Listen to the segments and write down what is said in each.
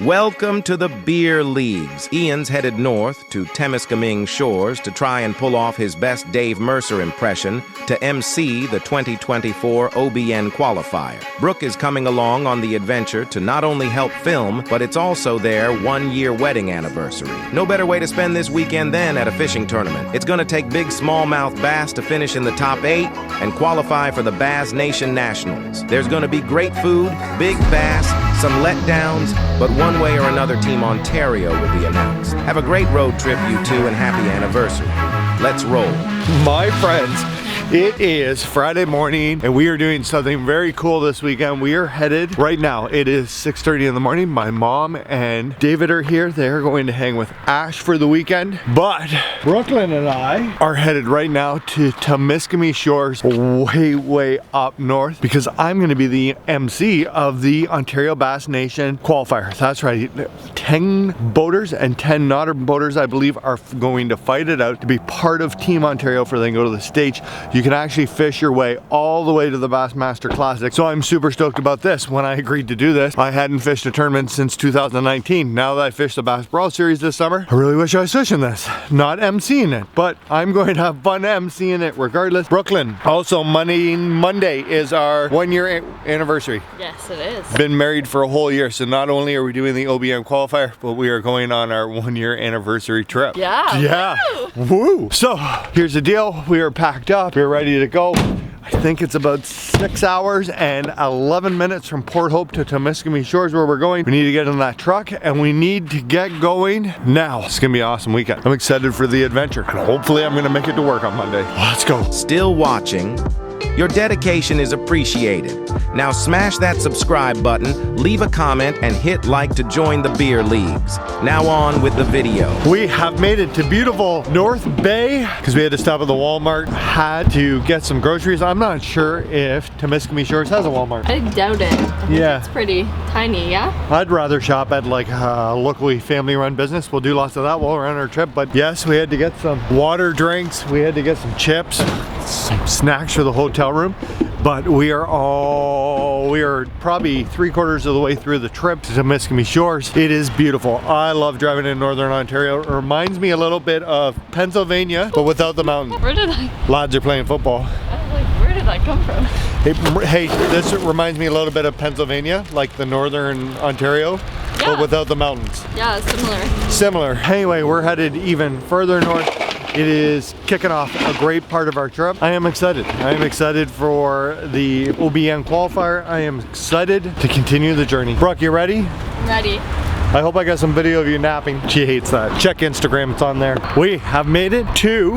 Welcome to the Beer Leagues. Ian's headed north to Temiskaming Shores to try and pull off his best Dave Mercer impression to MC the 2024 OBN Qualifier. Brooke is coming along on the adventure to not only help film, but it's also their one-year wedding anniversary. No better way to spend this weekend than at a fishing tournament. It's going to take big smallmouth bass to finish in the top 8 and qualify for the Bass Nation Nationals. There's going to be great food, big bass, some letdowns, but one way or another Team Ontario will be announced. Have a great road trip, you two, and happy anniversary. Let's roll. My friends, it is Friday morning and we are doing something very cool this weekend. We are headed right now. It is 6:30 in the morning. My mom and David are here. They're going to hang with Ash for the weekend. But Brooklyn and I are headed right now to Temiskaming Shores, way up north, because I'm going to be the MC of the Ontario Bass Nation Qualifier. That's right. 10 boaters and 10 non-boaters, I believe, are going to fight it out to be part of Team Ontario for then go to the States. You can actually fish your way all the way to the Bassmaster Classic. So I'm super stoked about this. When I agreed to do this, I hadn't fished a tournament since 2019. Now that I fished the Bass Brawl Series this summer, I really wish I was fishing this, not MCing it, but I'm going to have fun MCing it regardless. Brooklyn, also Monday is our 1-year anniversary. Yes, it is. Been married for a whole year, so not only are we doing the OBN qualifier, but we are going on our 1-year anniversary trip. Yeah. Woo! So here's the deal. We are packed up. We're ready to go. I think it's about 6 hours and 11 minutes from Port Hope to Temiskaming Shores where we're going. We need to get in that truck and we need to get going now. It's gonna be an awesome weekend. I'm excited for the adventure and hopefully I'm gonna make it to work on Monday. Let's go. Still watching? Your dedication is appreciated. Now smash that subscribe button, leave a comment, and hit like to join the Beer Leagues. Now on with the video. We have made it to beautiful North Bay because we had to stop at the Walmart, had to get some groceries. I'm not sure if Temiskaming Shores has a Walmart. I doubt it. Yeah. It's pretty tiny, yeah? I'd rather shop at like a locally family-run business. We'll do lots of that while we're on our trip. But yes, we had to get some water drinks. We had to get some chips, some snacks for the hotel room. But we are probably 3/4 of the way through the trip to Temiskaming Shores. It is beautiful. I love driving in Northern Ontario. It reminds me a little bit of Pennsylvania, but without the mountains. Where did I? Lads are playing football. I was like, where did I come from? Hey, this reminds me a little bit of Pennsylvania, like the Northern Ontario, but without the mountains. Yeah, similar. Similar. Anyway, we're headed even further north. It is kicking off a great part of our trip. I am excited. I am excited for the OBN qualifier. I am excited to continue the journey. Brooke, you ready? I'm ready. I hope I got some video of you napping. She hates that. Check Instagram, it's on there. We have made it to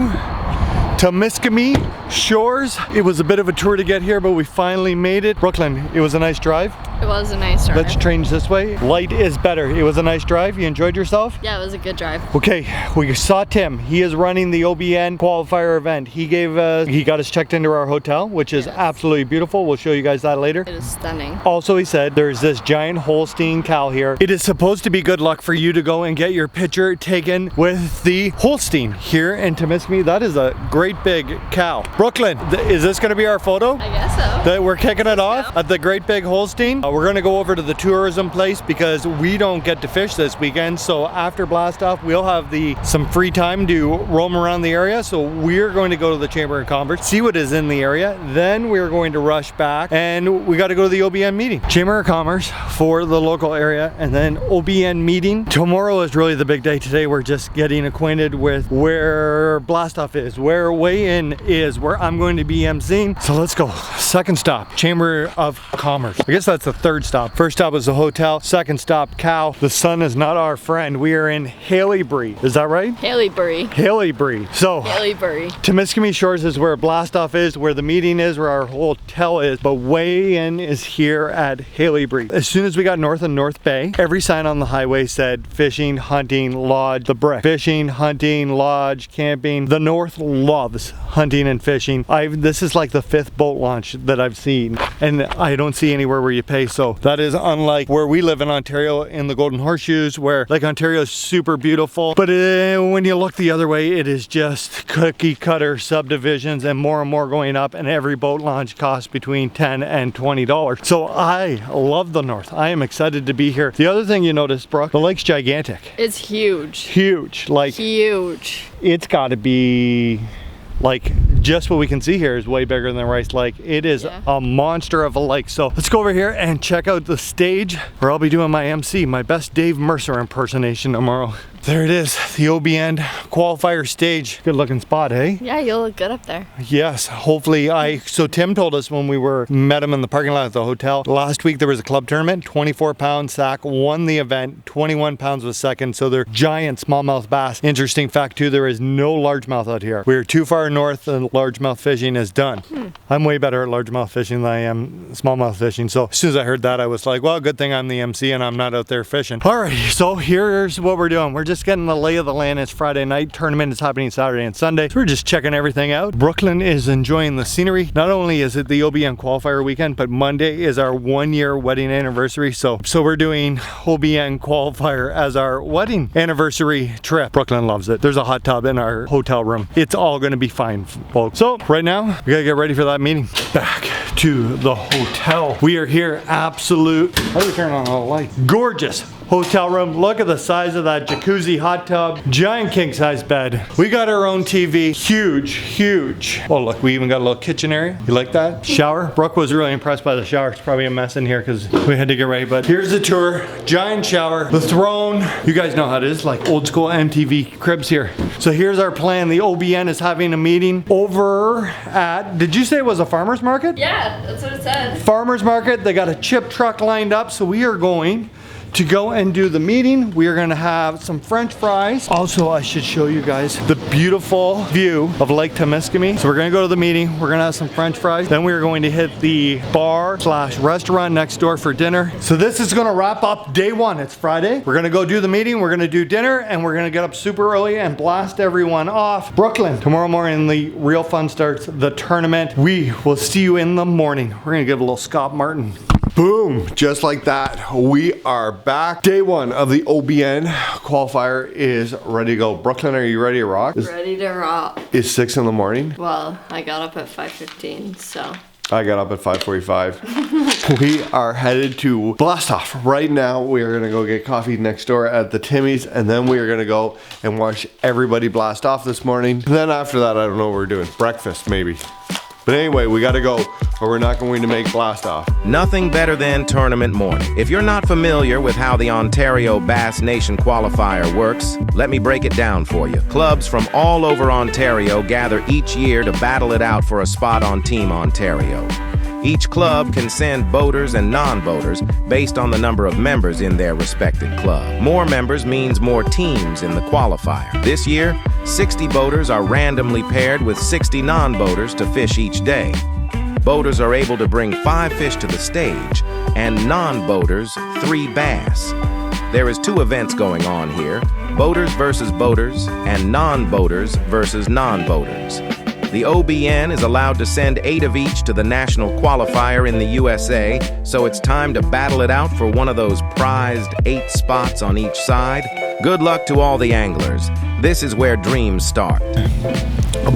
Temiskaming Shores. It was a bit of a tour to get here, but we finally made it. Brooklyn, it was a nice drive. It was a nice drive. Let's change this way. Light is better. It was a nice drive. You enjoyed yourself? Yeah, it was a good drive. Okay, we saw Tim. He is running the OBN qualifier event. He got us checked into our hotel, which is absolutely beautiful. We'll show you guys that later. It is stunning. Also, he said there's this giant Holstein cow here. It is supposed to be good luck for you to go and get your picture taken with the Holstein here in Temiskaming. That is a great big cow. Brooklyn, is this gonna be our photo? I guess so. That we're kicking it off at the great big Holstein. We're gonna go over to the tourism place because we don't get to fish this weekend. So after blast off, we'll have some free time to roam around the area. So we're going to go to the Chamber of Commerce, see what is in the area. Then we're going to rush back and we got to go to the OBN meeting. Chamber of Commerce for the local area and then OBN meeting. Tomorrow is really the big day. Today we're just getting acquainted with where blast off is, where weigh-in is, where I'm going to be emceeing. So let's go. Second stop, Chamber of Commerce. I guess that's the third stop. First stop was the hotel. Second stop, cow. The sun is not our friend. We are in Haileybury. Is that right? Haileybury. Haileybury. So Haileybury. Temiskaming Shores is where blast off is, where the meeting is, where our hotel is. But weigh-in is here at Haileybury. As soon as we got north of North Bay, every sign on the highway said fishing, hunting, lodge, the brick. Fishing, hunting, lodge, camping. The North loves hunting and fishing. This is like the 5th boat launch that I've seen, and I don't see anywhere where you pay So that is unlike where we live in Ontario in the Golden Horseshoes, where Lake Ontario is super beautiful. But when you look the other way, it is just cookie cutter subdivisions and more going up, and every boat launch costs between $10 and $20. So I love the north. I am excited to be here. The other thing you notice, Brooke, the lake's gigantic. It's huge. Huge. Like, huge. It's got to be like, just what we can see here is way bigger than Rice Lake. It is a monster of a lake. So let's go over here and check out the stage where I'll be doing my MC, my best Dave Mercer impersonation tomorrow. There it is, the OBN qualifier stage. Good looking spot, eh? Yeah, you'll look good up there. Yes, hopefully so Tim told us when we met him in the parking lot at the hotel, last week there was a club tournament, 24-pound sack, won the event, 21 pounds was second, so they're giant smallmouth bass. Interesting fact too, there is no largemouth out here. We're too far north and largemouth fishing is done. I'm way better at largemouth fishing than I am smallmouth fishing, so as soon as I heard that I was like, well, good thing I'm the MC and I'm not out there fishing. Alrighty, so here's what we're doing. We're just getting the lay of the land. It's Friday night. Tournament is happening Saturday and Sunday. So we're just checking everything out. Brooklyn is enjoying the scenery. Not only is it the OBN qualifier weekend, but Monday is our 1-year wedding anniversary. So we're doing OBN qualifier as our wedding anniversary trip. Brooklyn loves it. There's a hot tub in our hotel room. It's all going to be fine, folks. So right now, we gotta get ready for that meeting. Back to the hotel. We are here. Absolute. How do we turn on all the lights? Gorgeous hotel room. Look at the size of that jacuzzi, hot tub, giant king size bed. We got our own TV, huge. Oh look, we even got a little kitchen area. You like that? Shower. Brooke was really impressed by the shower. It's probably a mess in here because we had to get ready, but here's the tour. Giant shower, the throne. You guys know how it is, like old school MTV cribs here. So here's our plan. The OBN is having a meeting over at, did you say it was a farmer's market? Yeah, that's what it said. Farmer's market. They got a chip truck lined up, so we are going to go and do the meeting. We are gonna have some French fries. Also, I should show you guys the beautiful view of Lake Temiskaming. So we're gonna go to the meeting, we're gonna have some French fries, then we are going to hit the bar/restaurant next door for dinner. So this is gonna wrap up day one. It's Friday. We're gonna go do the meeting, we're gonna do dinner, and we're gonna get up super early and blast everyone off. Brooklyn, tomorrow morning the real fun starts, the tournament. We will see you in the morning. We're gonna give a little Scott Martin. Boom, just like that, we are back. Day one of the OBN qualifier is ready to go. Brooklyn, are you ready to rock? Ready to rock. It's 6 in the morning. Well, I got up at 5:15, so. I got up at 5:45. We are headed to blast off. Right now, we are gonna go get coffee next door at the Timmy's, and then we are gonna go and watch everybody blast off this morning. And then after that, I don't know what we're doing. Breakfast, maybe. But anyway, we gotta go, or we're not going to make blast off. Nothing better than tournament morning. If you're not familiar with how the Ontario Bass Nation Qualifier works, let me break it down for you. Clubs from all over Ontario gather each year to battle it out for a spot on Team Ontario. Each club can send boaters and non-boaters based on the number of members in their respected club. More members means more teams in the qualifier. This year, 60 boaters are randomly paired with 60 non-boaters to fish each day. Boaters are able to bring 5 fish to the stage, and non-boaters 3 bass. There is 2 events going on here, boaters versus boaters and non-boaters versus non-boaters. The OBN is allowed to send 8 of each to the national qualifier in the USA, so it's time to battle it out for one of those prized 8 spots on each side. Good luck to all the anglers. This is where dreams start.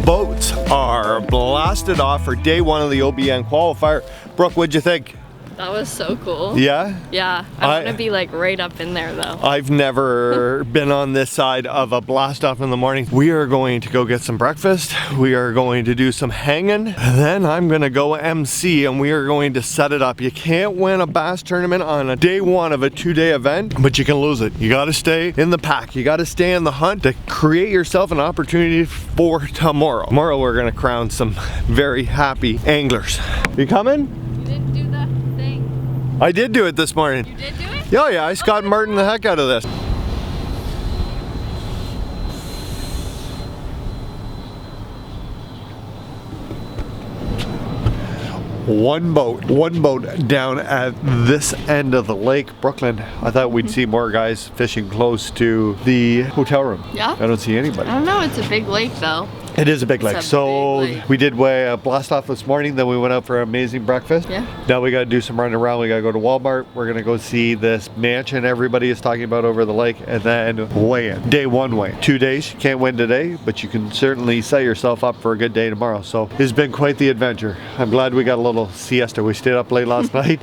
Boats are blasted off for day one of the OBN qualifier. Brooke, what'd you think? That was so cool. Yeah? Yeah, I want to be like right up in there though. I've never been on this side of a blast off in the morning. We are going to go get some breakfast. We are going to do some hanging. Then I'm gonna go MC and we are going to set it up. You can't win a bass tournament on a day one of a 2-day event, but you can lose it. You gotta stay in the pack. You gotta stay in the hunt to create yourself an opportunity for tomorrow. Tomorrow we're gonna crown some very happy anglers. You coming? You didn't do the thing. I did do it this morning. You did do it? Oh yeah, I Scott Martin the heck out of this. One boat down at this end of the lake, Brooklyn. I thought we'd see more guys fishing close to the hotel room. Yeah? I don't see anybody. I don't know, it's a big lake though. It is a big lake. It's a So big lake. we did weigh a blast off this morning, then we went out for an amazing breakfast. Yeah. Now we got to do some running around. We got to go to Walmart. We're going to go see this mansion everybody is talking about over the lake, and then weigh in. Day one weigh. 2 days. You can't win today, but you can certainly set yourself up for a good day tomorrow. So it's been quite the adventure. I'm glad we got a little siesta. We stayed up late last night.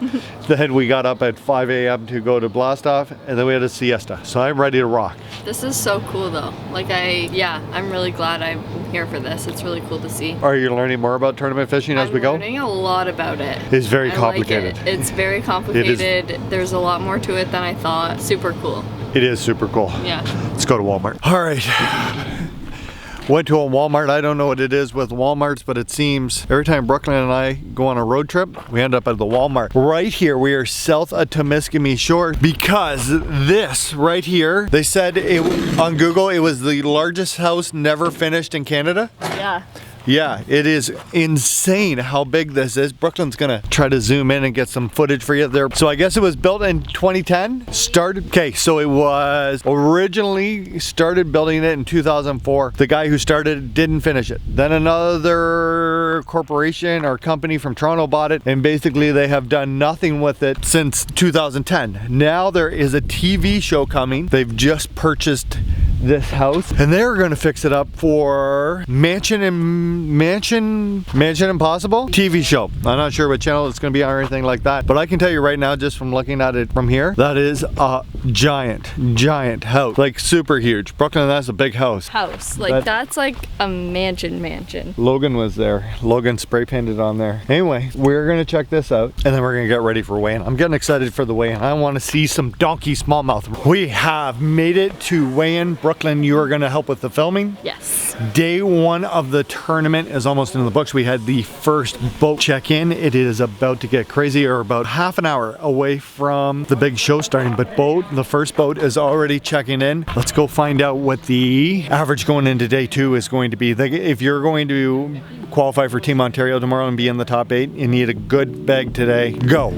Then we got up at 5 a.m. to go to blast off, and then we had a siesta. So I'm ready to rock. This is so cool though. Like I'm really glad I'm here for this. It's really cool to see. Are you learning more about tournament fishing as we go? I'm learning a lot about it. It's very I complicated. Like it. It's very complicated. There's a lot more to it than I thought. Super cool. It is super cool. Yeah. Let's go to Walmart. All right. Went to a Walmart. I don't know what it is with Walmarts, but it seems every time Brooklyn and I go on a road trip, we end up at the Walmart. Right here, we are south of Temiskaming Shores because this right here, they said on Google, it was the largest house never finished in Canada. Yeah. Yeah, it is insane how big this is. Brooklyn's gonna try to zoom in and get some footage for you there. So I guess it was built in 2010. So it was originally started building it in 2004. The guy who started it didn't finish it. Then another corporation or company from Toronto bought it, and basically they have done nothing with it since 2010. Now there is a TV show coming. They've just purchased this house and they're going to fix it up for Mansion Impossible TV show. I'm not sure what channel it's going to be on or anything like that, but I can tell you right now, just from looking at it from here, that is a giant house, like super huge. Brooklyn, that's a big house. Like that's like a mansion. Logan was there. Logan spray painted on there. Anyway, we're gonna check this out and then we're gonna get ready for weigh-in. I'm getting excited for the weigh-in. I want to see some donkey smallmouth. We have made it to weigh-in. Brooklyn, you are gonna help with the filming. Yes. Day one of the tournament is almost in the books. We had the first boat check-in. It is about to get crazy. We're about half an hour away from the big show starting, but the first boat is already checking in. Let's go find out what the average going into day two is going to be. If you're going to qualify for Team Ontario tomorrow and be in the top 8, you need a good bag today. Go.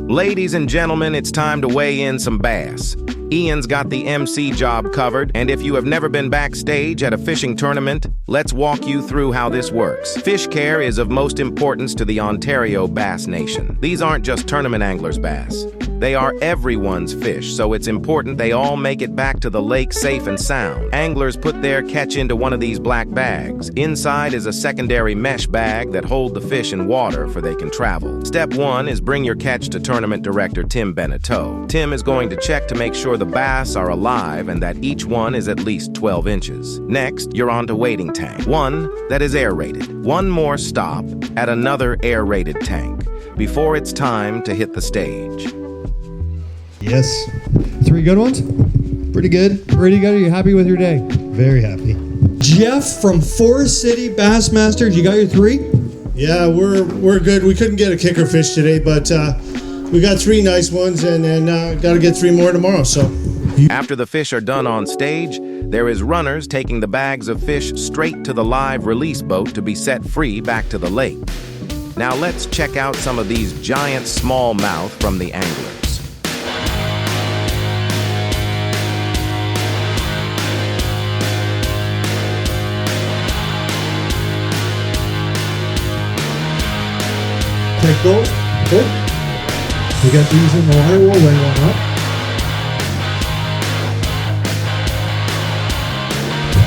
Ladies and gentlemen, it's time to weigh in some bass. Ian's got the MC job covered, and if you have never been backstage at a fishing tournament, let's walk you through how this works. Fish care is of most importance to the Ontario Bass Nation. These aren't just tournament anglers' bass. They are everyone's fish, so it's important they all make it back to the lake safe and sound. Anglers put their catch into one of these black bags. Inside is a secondary mesh bag that hold the fish in water for they can travel. Step 1 is bring your catch to Tournament Director Tim Beneteau. Tim is going to check to make sure the bass are alive and that each one is at least 12 inches. Next, you're on to waiting tank, one that is aerated. One more stop at another aerated tank before it's time to hit the stage. Yes. 3 good ones? Pretty good. Pretty good. Are you happy with your day? Very happy. Jeff from Forest City Bassmasters, you got your 3? Yeah, we're good. We couldn't get a kicker fish today, but we got 3 nice ones, and got to get 3 more tomorrow. So. After the fish are done on stage, there is runners taking the bags of fish straight to the live release boat to be set free back to the lake. Now let's check out some of these giant smallmouth from the anglers. Take those. Good. We got these in the water. We'll weigh one up.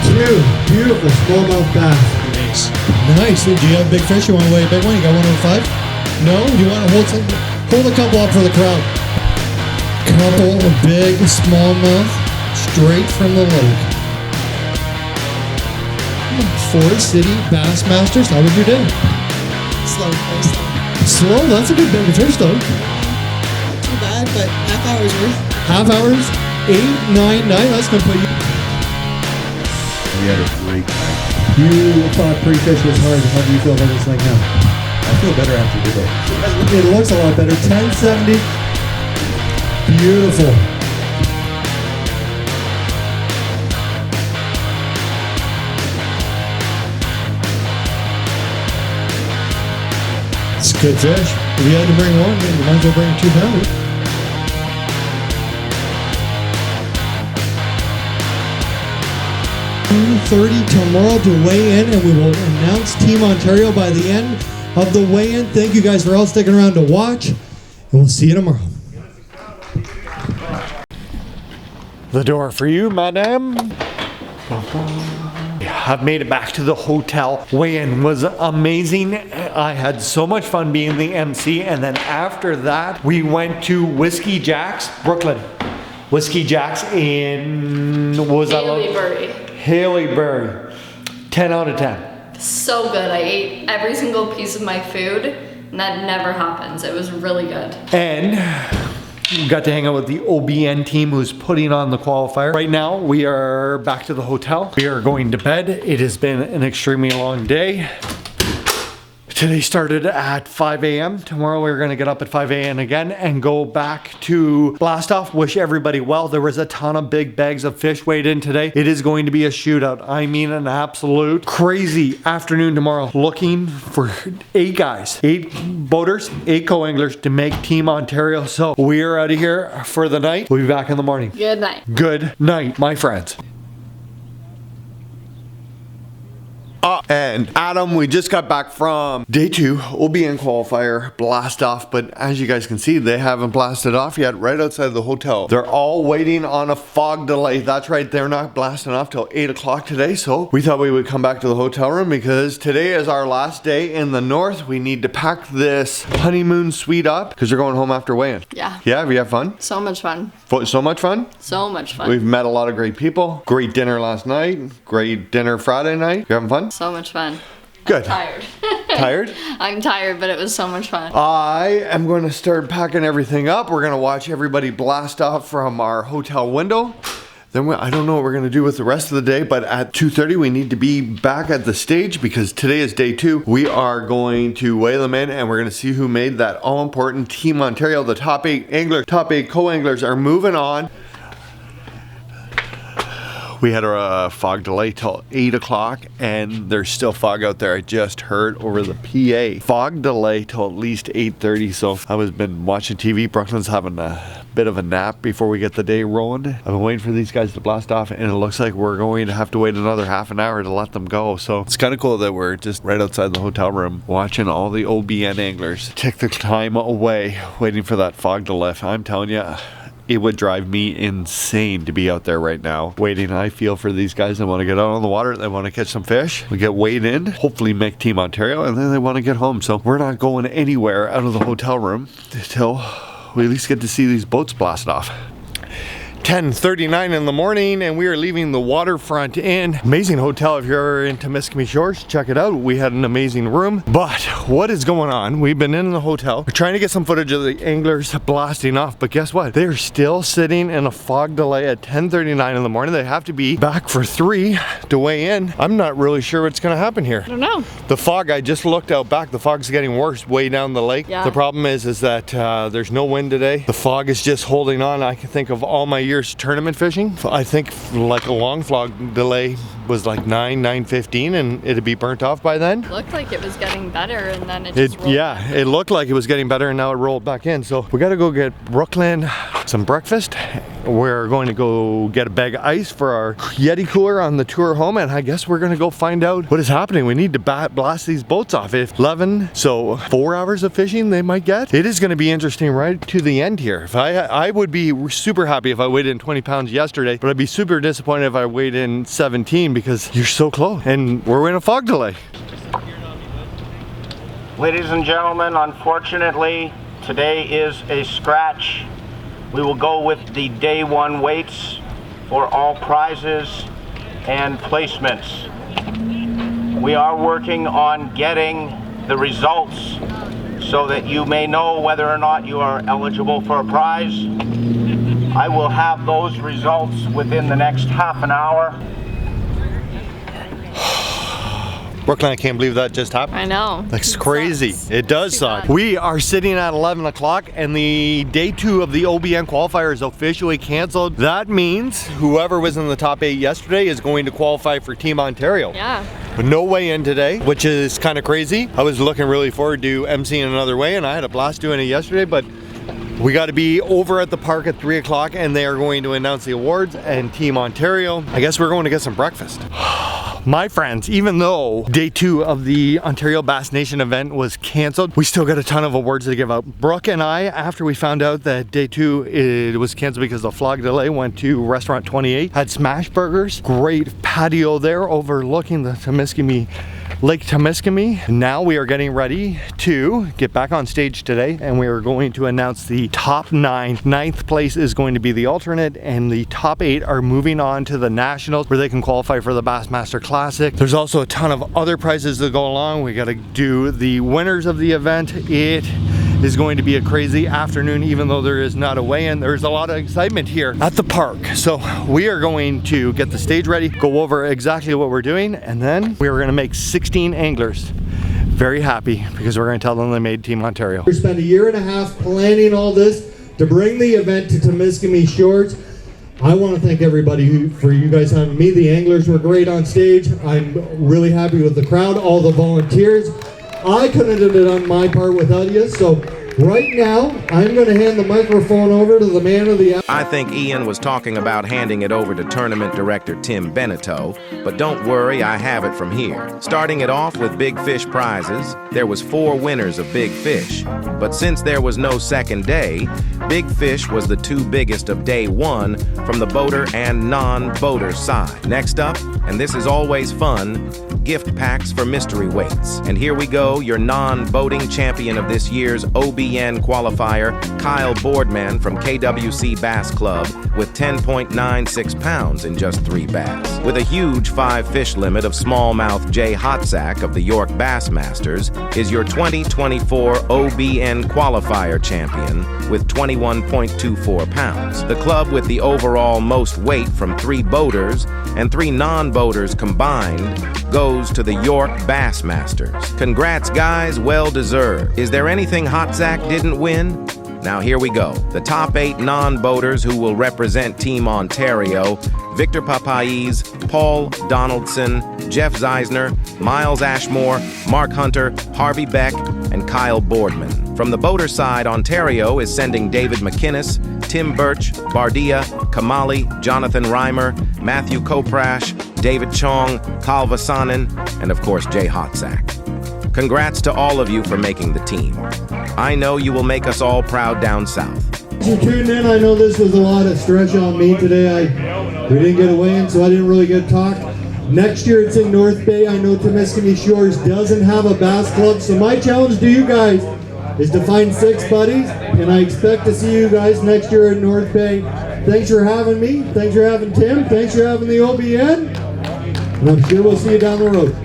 2 beautiful smallmouth bass. Nice. Do you have a big fish? You want to weigh a big one? You got 105? No? You want to hold a couple up for the crowd. Couple of big smallmouth straight from the lake. Forest City Bassmasters. How was your day? Slow, very slow. Slow? That's a good big fish though. Not too bad, but half hour's worth. Half hours? 8, 9, 9. That's gonna put you. We had a great night. You thought pre-fish was hard. How do you feel about this thing now? I feel better after today. It looks a lot better. 1070. Beautiful. It's a good fish. If you had to bring one, then you might as well bring 2 pounders. 2:30 tomorrow to weigh in, and we will announce Team Ontario by the end of the weigh-in. Thank you guys for all sticking around to watch, and we'll see you tomorrow. The door for you, madam. I've made it back to the hotel. Weigh-in was amazing. I had so much fun being the MC, and then after that, we went to Whiskey Jack's, Brooklyn. Whiskey Jack's in, what was that? Haleybury. Haleybury. 10 out of 10. So good. I ate every single piece of my food, and that never happens. It was really good. And we got to hang out with the OBN team who's putting on the qualifier. Right now, we are back to the hotel. We are going to bed. It has been an extremely long day. Today started at 5 a.m. Tomorrow we're going to get up at 5 a.m. again and go back to blast off. Wish everybody well. There was a ton of big bags of fish weighed in today. It is going to be a shootout. I mean an absolute crazy afternoon tomorrow. Looking for 8 guys, 8 boaters, 8 co-anglers to make Team Ontario. So we are out of here for the night. We'll be back in the morning. Good night. Good night, my friends. And Adam, we just got back from day 2 OBN qualifier blast off, but as you guys can see, they haven't blasted off yet. Right outside the hotel, they're all waiting on a fog delay. That's right, they're not blasting off till 8 o'clock today. So we thought we would come back to the hotel room because today is our last day in the north. We need to pack this honeymoon suite up because we're going home after weighing. Yeah. Yeah, have you had fun? So much fun. So much fun? So much fun. We've met a lot of great people. Great dinner last night. Great dinner Friday night. You having fun? So much fun. Good. Tired. Tired? I'm tired, but it was so much fun. I am going to start packing everything up. We're going to watch everybody blast off from our hotel window. Then I don't know what we're going to do with the rest of the day, but at 2:30 we need to be back at the stage because today is day 2. We are going to weigh them in and we're going to see who made that all-important Team Ontario. The top 8 anglers, top 8 co-anglers are moving on. We had a fog delay till 8 o'clock and there's still fog out there. I just heard over the PA. Fog delay till at least 8:30. So I was been watching TV. Brooklyn's having a bit of a nap before we get the day rolling. I've been waiting for these guys to blast off and it looks like we're going to have to wait another half an hour to let them go. So it's kind of cool that we're just right outside the hotel room watching all the OBN anglers take their time away waiting for that fog to lift. I'm telling you, it would drive me insane to be out there right now waiting. I feel for these guys. They want to get out on the water. They want to catch some fish. We get weighed in, hopefully make Team Ontario, and then they want to get home. So we're not going anywhere out of the hotel room until we at least get to see these boats blast off. 10:39 in the morning and we are leaving the waterfront inn. Amazing hotel if you're in Temiskaming Shores. Check it out. We had an amazing room. But what is going on? We've been in the hotel. We're trying to get some footage of the anglers blasting off, but guess what? They're still sitting in a fog delay at 10:39 in the morning. They have to be back for 3 to weigh in. I'm not really sure what's gonna happen here. I don't know. The fog, I just looked out back. The fog's getting worse way down the lake. Yeah. The problem is that there's no wind today. The fog is just holding on. I can think of all my years tournament fishing. I think like a long fog delay was like 9:15 and it'd be burnt off by then. Looked like it was getting better and then it just rolled Yeah, back. it looked like it was getting better and now it rolled back in. So we gotta go get Brooklyn some breakfast. We're going to go get a bag of ice for our Yeti cooler on the tour home, and I guess we're gonna go find out what is happening. We need to blast these boats off. If 11, so 4 hours of fishing they might get. It is gonna be interesting right to the end here. If I would be super happy if I weighed in 20 pounds yesterday, but I'd be super disappointed if I weighed in 17 because you're so close and we're in a fog delay. Ladies and gentlemen, unfortunately, today is a scratch. We will go with the day 1 weights for all prizes and placements. We are working on getting the results so that you may know whether or not you are eligible for a prize. I will have those results within the next half an hour. Brooklyn, I can't believe that just happened. I know. That's It crazy. sucks. It does Too suck. bad. We are sitting at 11 o'clock and the day 2 of the OBN qualifier is officially canceled. That means whoever was in the top 8 yesterday is going to qualify for Team Ontario. Yeah. But no weigh-in today, which is kind of crazy. I was looking really forward to emceeing another weigh, and I had a blast doing it yesterday, but We got to be over at the park at 3 o'clock and they are going to announce the awards and Team Ontario. I guess we're going to get some breakfast. My friends, even though day 2 of the Ontario Bass Nation event was canceled, we still got a ton of awards to give out. Brooke and I, after we found out that day 2 it was canceled because of flag delay, went to restaurant 28, had smash burgers, great patio there overlooking the Lake Temiskaming. Now we are getting ready to get back on stage today and we are going to announce the top 9. 9th place is going to be the alternate and the top 8 are moving on to the nationals where they can qualify for the Bassmaster Classic. There's also a ton of other prizes that go along. We got to do the winners of the event. It is going to be a crazy afternoon, even though there is not a weigh-in. There's a lot of excitement here at the park. So we are going to get the stage ready, go over exactly what we're doing, and then we are going to make 16 anglers very happy because we're going to tell them they made Team Ontario. We spent a year and a half planning all this to bring the event to Temiskaming Shores. I want to thank everybody for you guys having me. The anglers were great on stage. I'm really happy with the crowd, all the volunteers. I couldn't have done my part without you, so right now, I'm going to hand the microphone over to the man of the hour. I think Ian was talking about handing it over to tournament director Tim Beneteau, but don't worry, I have it from here. Starting it off with big fish prizes, there was 4 winners of big fish. But since there was no second day, big fish was the 2 biggest of day 1 from the boater and non-boater side. Next up, and this is always fun, gift packs for mystery weights. And here we go, your non-boating champion of this year's OBN qualifier, Kyle Boardman from KWC Bass Club with 10.96 pounds in just 3 bass. With a huge 5 fish limit of smallmouth Jay Hotsack of the York Bassmasters is your 2024 OBN qualifier champion with 21.24 pounds. The club with the overall most weight from 3 boaters and 3 non-boaters combined goes to the York Bassmasters. Congrats guys, well deserved. Is there anything Hotsack didn't win? Now here we go. The top 8 non-boaters who will represent Team Ontario: Victor Papais, Paul Donaldson, Jeff Zeisner, Miles Ashmore, Mark Hunter, Harvey Beck, and Kyle Boardman. From the boater side, Ontario is sending David McInnes, Tim Birch, Bardia, Kamali, Jonathan Reimer, Matthew Koprash, David Chong, Kyle Vasanen, and of course Jay Hotsack. Congrats to all of you for making the team. I know you will make us all proud down south. Thanks for tuning in. I know this was a lot of stretch on me today. We didn't get a weigh-in, so I didn't really get to talk. Next year it's in North Bay. I know Temiskaming Shores doesn't have a bass club, so my challenge to you guys is to find 6 buddies, and I expect to see you guys next year in North Bay. Thanks for having me. Thanks for having Tim. Thanks for having the OBN. And I'm sure we'll see you down the road.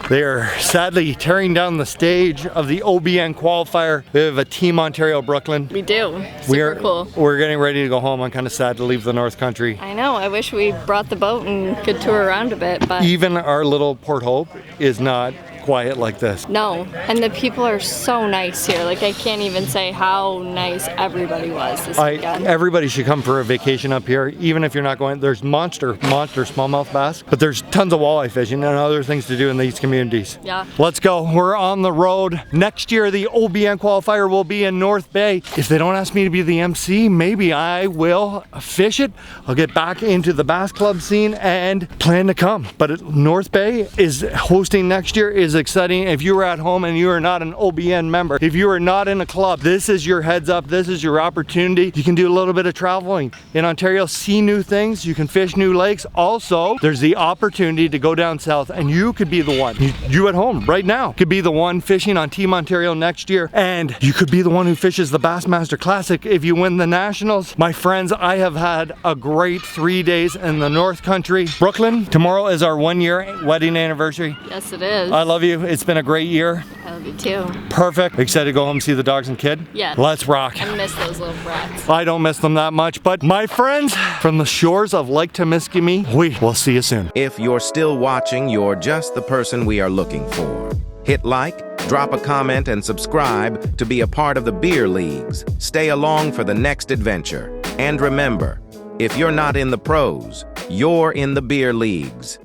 They are sadly tearing down the stage of the OBN qualifier. We have a Team Ontario Brooklyn. We do. Super cool. We're getting ready to go home. I'm kind of sad to leave the North Country. I know. I wish we brought the boat and could tour around a bit, but Even our little Port Hope is not quiet like this. no. And the people are so nice here. Like, I can't even say how nice everybody was this weekend. Everybody should come for a vacation up here, even if you're not going. There's monster smallmouth bass, but there's tons of walleye fishing and other things to do in these communities. Yeah. Let's go. We're on the road. Next year, the OBN qualifier will be in North Bay. If they don't ask me to be the MC, maybe I will fish it. I'll get back into the bass club scene and plan to come. But North Bay is hosting next year is exciting. If you are at home and you are not an OBN member, if you are not in a club, this is your heads up. This is your opportunity. You can do a little bit of traveling in Ontario, see new things. You can fish new lakes. Also, there's the opportunity to go down south and you could be the one. You at home right now could be the one fishing on Team Ontario next year, and you could be the one who fishes the Bassmaster Classic if you win the Nationals. My friends, I have had a great 3 days in the North Country. Brooklyn, tomorrow is our 1-year wedding anniversary. Yes, it is. I love you. It's been a great year. I love you too. Perfect. Excited to go home and see the dogs and kid? Yeah. Let's rock. I miss those little brats. I don't miss them that much, but my friends from the shores of Lake Temiskaming, we will see you soon. If you're still watching, you're just the person we are looking for. Hit like, drop a comment, and subscribe to be a part of the beer leagues. Stay along for the next adventure. And remember, if you're not in the pros, you're in the beer leagues.